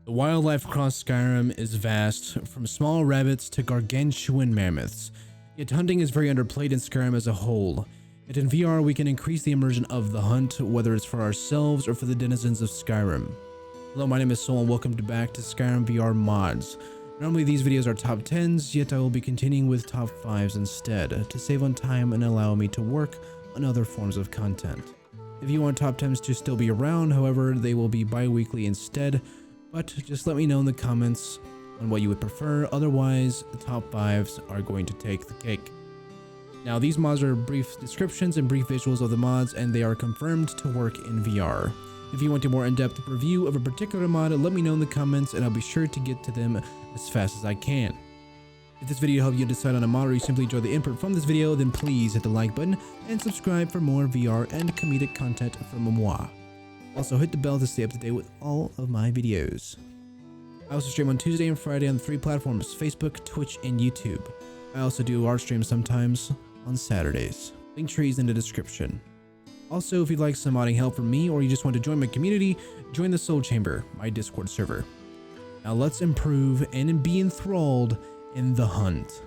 The wildlife across Skyrim is vast, from small rabbits to gargantuan mammoths. Yet hunting is very underplayed in Skyrim as a whole. Yet in VR we can increase the immersion of the hunt, whether it's for ourselves or for the denizens of Skyrim. Hello, my name is Soul and welcome back to Skyrim VR Mods. Normally these videos are top 10s, yet I will be continuing with top 5s instead, to save on time and allow me to work on other forms of content. If you want top 10s to still be around, however, they will be bi-weekly instead, but just let me know in the comments on what you would prefer. Otherwise, the top 5s are going to take the cake. Now, these mods are brief descriptions and brief visuals of the mods, and they are confirmed to work in VR. If you want a more in-depth review of a particular mod, let me know in the comments and I'll be sure to get to them as fast as I can. If this video helped you decide on a mod or you simply enjoy the input from this video, then please hit the like button and subscribe for more VR and comedic content from moi. Also hit the bell to stay up to date with all of my videos. I also stream on Tuesday and Friday on 3 platforms: Facebook, Twitch, and YouTube. I also do art streams sometimes on Saturdays. Linktree is in the description. Also, if you'd like some modding help from me or you just want to join my community, join the Soul Chamber, my Discord server. Now let's improve and be enthralled in the hunt.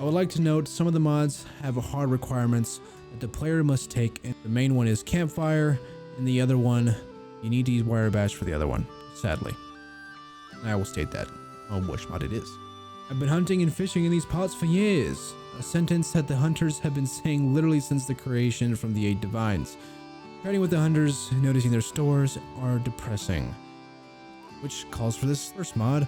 I would like to note some of the mods have hard requirements that the player must take, and the main one is Campfire, and the other one, you need to use Wrye Bash for the other one, sadly. I will state that on which mod it is. I've been hunting and fishing in these pots for years, a sentence that the hunters have been saying literally since the creation from the 8 divines. Trading with the hunters, noticing their stores are depressing, which calls for this first mod,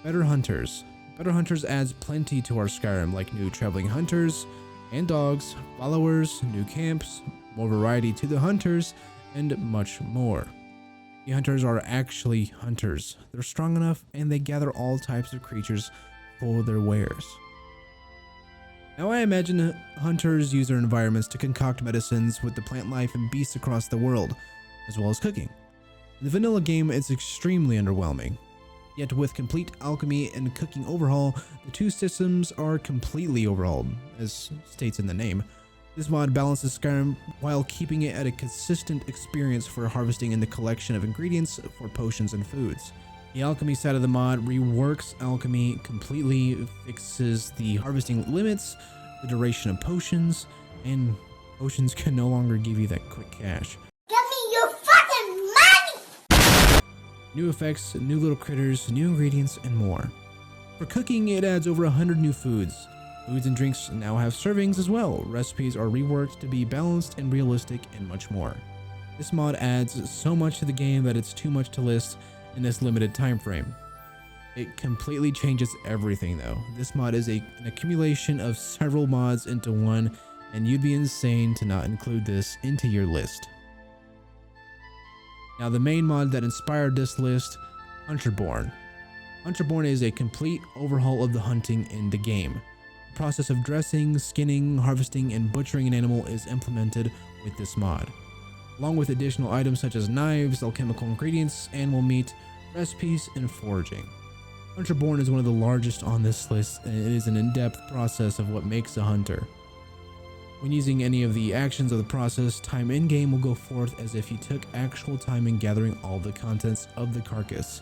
Better Hunters. Better Hunters adds plenty to our Skyrim, like new traveling hunters and dogs, followers, new camps, more variety to the hunters, and much more. The hunters are actually hunters. They're strong enough and they gather all types of creatures for their wares. Now I imagine hunters use their environments to concoct medicines with the plant life and beasts across the world, as well as cooking. In the vanilla game, it's extremely underwhelming. Yet with complete alchemy and cooking overhaul, the 2 systems are completely overhauled, as states in the name. This mod balances Skyrim while keeping it at a consistent experience for harvesting and the collection of ingredients for potions and foods. The alchemy side of the mod reworks alchemy completely, fixes the harvesting limits, the duration of potions, and potions can no longer give you that quick cash. Give me your fucking money! New effects, new little critters, new ingredients, and more. For cooking, it adds over 100 new foods. Foods and drinks now have servings as well. Recipes are reworked to be balanced and realistic, and much more. This mod adds so much to the game that it's too much to list in this limited time frame. It completely changes everything though. This mod is an accumulation of several mods into one, and you'd be insane to not include this into your list. Now the main mod that inspired this list, Hunterborn. Hunterborn is a complete overhaul of the hunting in the game. The process of dressing, skinning, harvesting, and butchering an animal is implemented with this mod, along with additional items such as knives, alchemical ingredients, animal meat, recipes, and foraging. Hunterborn is one of the largest on this list, and it is an in-depth process of what makes a hunter. When using any of the actions of the process, time in-game will go forth as if you took actual time in gathering all the contents of the carcass.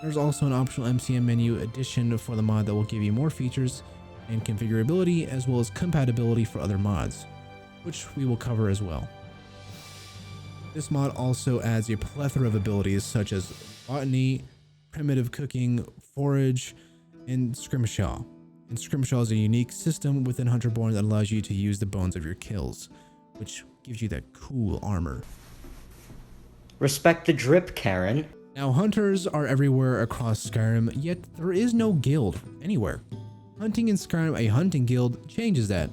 There's also an optional MCM menu addition for the mod that will give you more features and configurability, as well as compatibility for other mods, which we will cover as well. This mod also adds a plethora of abilities such as botany, primitive cooking, forage, and scrimshaw. And scrimshaw is a unique system within Hunterborn that allows you to use the bones of your kills, which gives you that cool armor. Respect the drip, Karen. Now hunters are everywhere across Skyrim, yet there is no guild anywhere. Hunting in Skyrim, a hunting guild, changes that.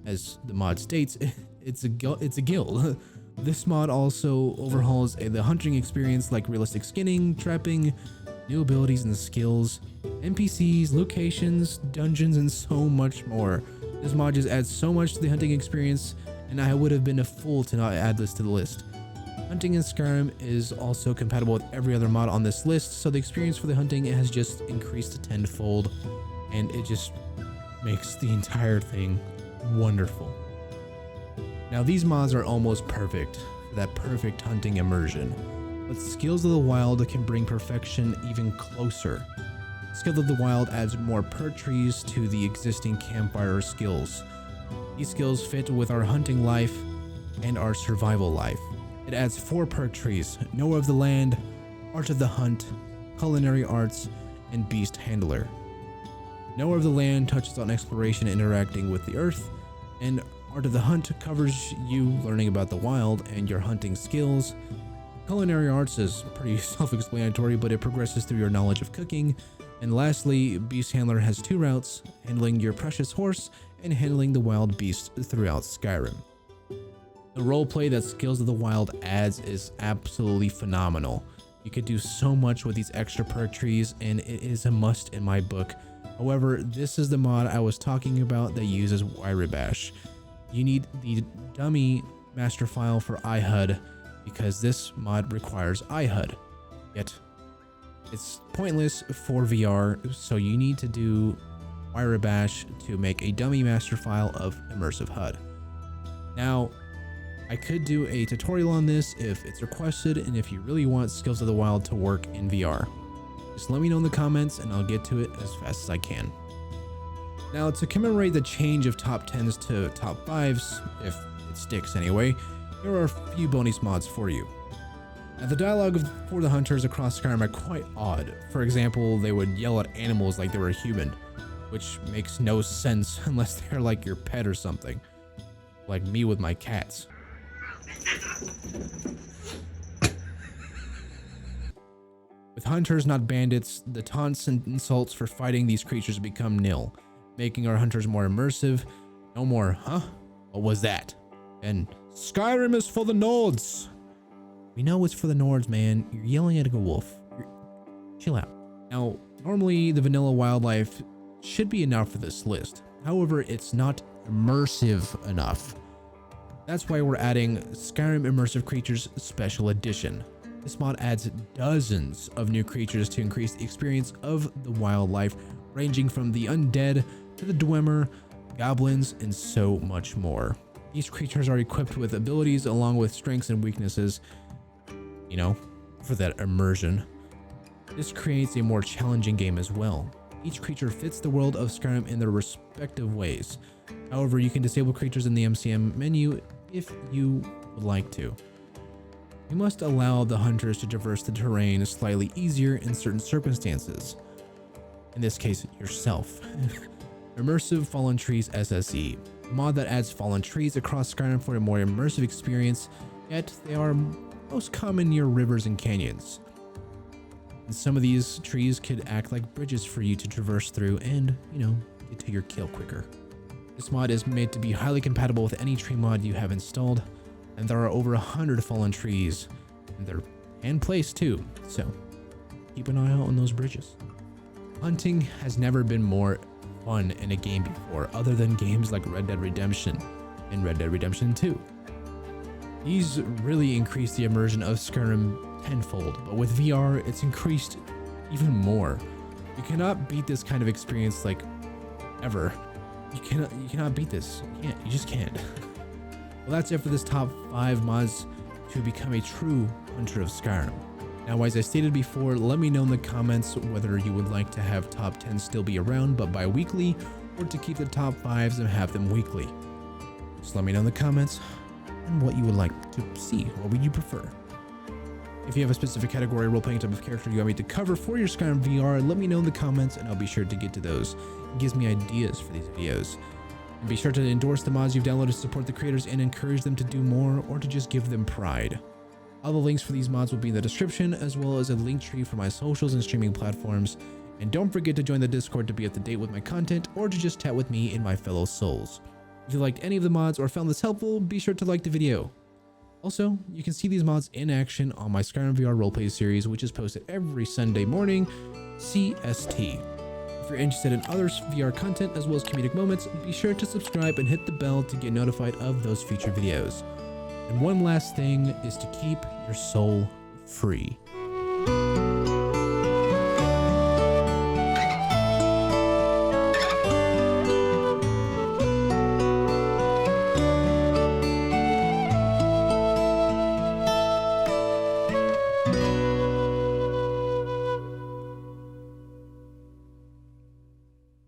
As the mod states, it's a guild. This mod also overhauls the hunting experience, like realistic skinning, trapping, new abilities and skills, NPCs, locations, dungeons, and so much more. This mod just adds so much to the hunting experience, and I would have been a fool to not add this to the list. Hunting in Skyrim is also compatible with every other mod on this list, so the experience for the hunting has just increased tenfold, and it just makes the entire thing wonderful. Now these mods are almost perfect for that perfect hunting immersion. but Skills of the Wild can bring perfection even closer. Skills of the Wild adds more perk trees to the existing Campfire skills. These skills fit with our hunting life and our survival life. It adds 4 perk trees: Knower of the Land, Art of the Hunt, Culinary Arts, and Beast Handler. Knower of the Land touches on exploration and interacting with the earth, and Art of the Hunt covers you learning about the wild and your hunting skills. Culinary Arts is pretty self-explanatory, but it progresses through your knowledge of cooking. And lastly, Beast Handler has 2 routes: handling your precious horse and handling the wild beasts throughout Skyrim. The roleplay that Skills of the Wild adds is absolutely phenomenal. You could do so much with these extra perk trees, and it is a must in my book. However, this is the mod I was talking about that uses Wrye Bash. You need the dummy master file for iHUD because this mod requires iHUD. Yet, it's pointless for VR, so you need to do Wrye Bash to make a dummy master file of Immersive HUD. Now, I could do a tutorial on this if it's requested, and if you really want Skills of the Wild to work in VR. Just let me know in the comments and I'll get to it as fast as I can. Now, to commemorate the change of top 10s to top 5s, if it sticks anyway, here are a few bonus mods for you. Now, the dialogue for the hunters across Skyrim are quite odd. For example, they would yell at animals like they were human, which makes no sense unless they're like your pet or something. Like me with my cats. With hunters, not bandits, the taunts and insults for fighting these creatures become nil, making our hunters more immersive. No more, huh? What was that? And Skyrim is for the Nords. We know it's for the Nords, man. You're yelling at a wolf. Chill out. Now, normally the vanilla wildlife should be enough for this list. However, it's not immersive enough. That's why we're adding Skyrim Immersive Creatures Special Edition. This mod adds dozens of new creatures to increase the experience of the wildlife, ranging from the undead to the Dwemer, goblins, and so much more. These creatures are equipped with abilities along with strengths and weaknesses, you know, for that immersion. This creates a more challenging game as well. Each creature fits the world of Skyrim in their respective ways. However, you can disable creatures in the MCM menu if you would like to. You must allow the hunters to traverse the terrain slightly easier in certain circumstances. In this case, yourself. Immersive Fallen Trees SSE, a mod that adds fallen trees across Skyrim for a more immersive experience, yet they are most common near rivers and canyons. And some of these trees could act like bridges for you to traverse through and, you know, get to your kill quicker. This mod is made to be highly compatible with any tree mod you have installed, and there are over 100 fallen trees, and they're hand-placed too, so keep an eye out on those bridges. Hunting has never been more fun in a game before, other than games like Red Dead Redemption and Red Dead Redemption 2. These really increase the immersion of Skyrim tenfold, but with VR, it's increased even more. You cannot beat this kind of experience like ever. You cannot beat this. You just can't. Well, that's it for this top 5 mods to become a true hunter of Skyrim. Now, as I stated before, let me know in the comments whether you would like to have top 10 still be around but bi-weekly, or to keep the top 5s and have them weekly. Just let me know in the comments and what you would like to see. What would you prefer? If you have a specific category or role-playing type of character you want me to cover for your Skyrim VR, let me know in the comments and I'll be sure to get to those. It gives me ideas for these videos. And be sure to endorse the mods you've downloaded to support the creators and encourage them to do more, or to just give them pride. All the links for these mods will be in the description, as well as a link tree for my socials and streaming platforms. And don't forget to join the Discord to be up to date with my content, or to just chat with me and my fellow souls. If you liked any of the mods or found this helpful, be sure to like the video. Also, you can see these mods in action on my Skyrim VR roleplay series, which is posted every Sunday morning, CST. If you're interested in other VR content as well as comedic moments, be sure to subscribe and hit the bell to get notified of those future videos. And one last thing is to keep your soul free.